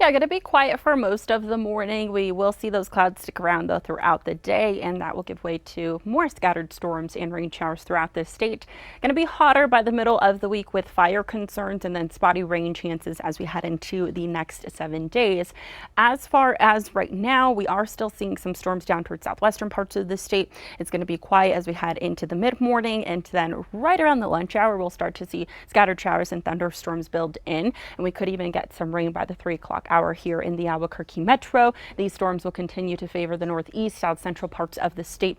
Yeah, going to be quiet for most of the morning. We will see those clouds stick around though throughout the day, and that will give way to more scattered storms and rain showers throughout the state. Going to be hotter by the middle of the week with fire concerns and then spotty rain chances as we head into the next 7 days. As far as right now, we are still seeing some storms down towards southwestern parts of the state. It's going to be quiet as we head into the mid morning, and then right around the lunch hour, we'll start to see scattered showers and thunderstorms build in, and we could even get some rain by the 3 o'clock hour here in the Albuquerque metro. These storms will continue to favor the northeast, south central parts of the state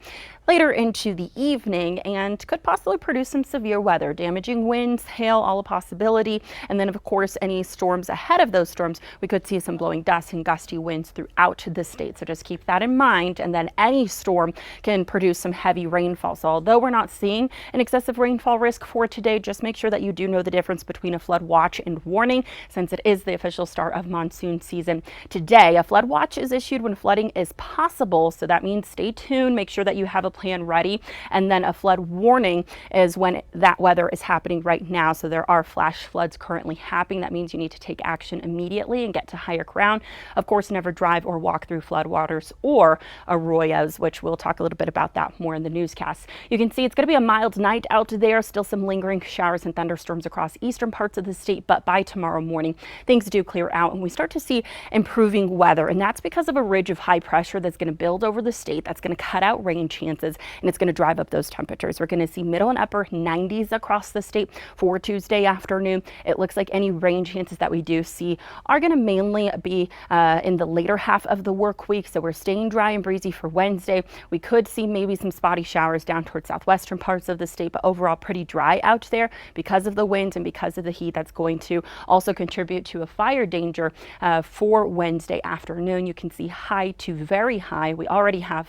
later into the evening and could possibly produce some severe weather, damaging winds, hail, all a possibility. And then, of course, any storms ahead of those storms, we could see some blowing dust and gusty winds throughout the state. So just keep that in mind. And then any storm can produce some heavy rainfall. So although we're not seeing an excessive rainfall risk for today, just make sure that you do know the difference between a flood watch and warning, since it is the official start of monsoon season today. A flood watch is issued when flooding is possible, so that means stay tuned, make sure that you have a plan ready. And then a flood warning is when that weather is happening right now. So there are flash floods currently happening. That means you need to take action immediately and get to higher ground. Of course, never drive or walk through floodwaters or arroyos, which we'll talk a little bit about that more in the newscast. You can see it's going to be a mild night out there, still some lingering showers and thunderstorms across eastern parts of the state, but by tomorrow morning things do clear out and we start to see improving weather, and that's because of a ridge of high pressure that's going to build over the state. That's going to cut out rain chances and it's going to drive up those temperatures. We're going to see middle and upper 90s across the state for Tuesday afternoon. It looks like any rain chances that we do see are going to mainly be in the later half of the work week. So we're staying dry and breezy for Wednesday. We could see maybe some spotty showers down towards southwestern parts of the state, but overall pretty dry out there because of the winds and because of the heat. That's going to also contribute to a fire danger for Wednesday afternoon. You can see high to very high. We already have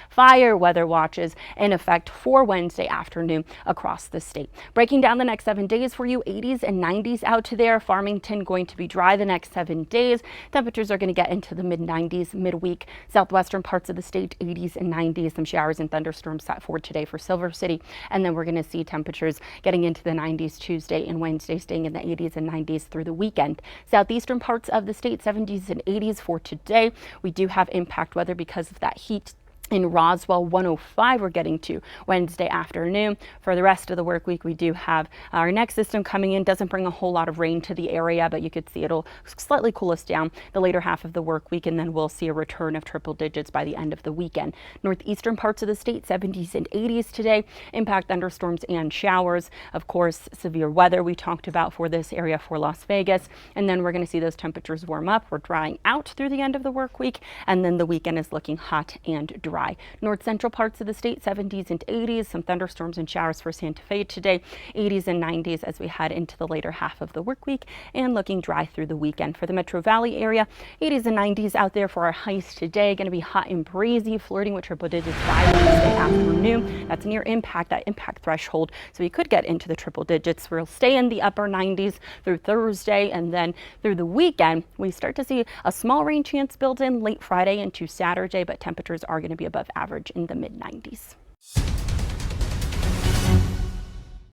fire weather watches in effect for Wednesday afternoon across the state. Breaking down the next 7 days for you, 80s and 90s out to there. Farmington going to be dry the next 7 days. Temperatures are going to get into the mid 90s midweek. Southwestern parts of the state, 80s and 90s. Some showers and thunderstorms set for today for Silver City. And then we're going to see temperatures getting into the 90s Tuesday and Wednesday, staying in the 80s and 90s through the weekend. Southeastern parts of the state, 70s and 80s for today. We do have impact weather because of that heat. In Roswell, 105 we're getting to Wednesday afternoon. For the rest of the work week, we do have our next system coming in. Doesn't bring a whole lot of rain to the area, but you could see it'll slightly cool us down the later half of the work week, and then we'll see a return of triple digits by the end of the weekend. Northeastern parts of the state, 70s and 80s today. Impact thunderstorms and showers. Of course, severe weather we talked about for this area for Las Vegas. And then we're going to see those temperatures warm up. We're drying out through the end of the work week, and then the weekend is looking hot and dry. North central parts of the state, 70s and 80s. Some thunderstorms and showers for Santa Fe today, 80s and 90s as we head into the later half of the work week, and looking dry through the weekend. For the Metro Valley area, 80s and 90s out there for our highs today. Going to be hot and breezy, flirting with triple digits by Wednesday afternoon. That's near that impact threshold. So we could get into the triple digits. We'll stay in the upper 90s through Thursday, and then through the weekend, we start to see a small rain chance build in late Friday into Saturday, but temperatures are going to be above average in the mid 90s.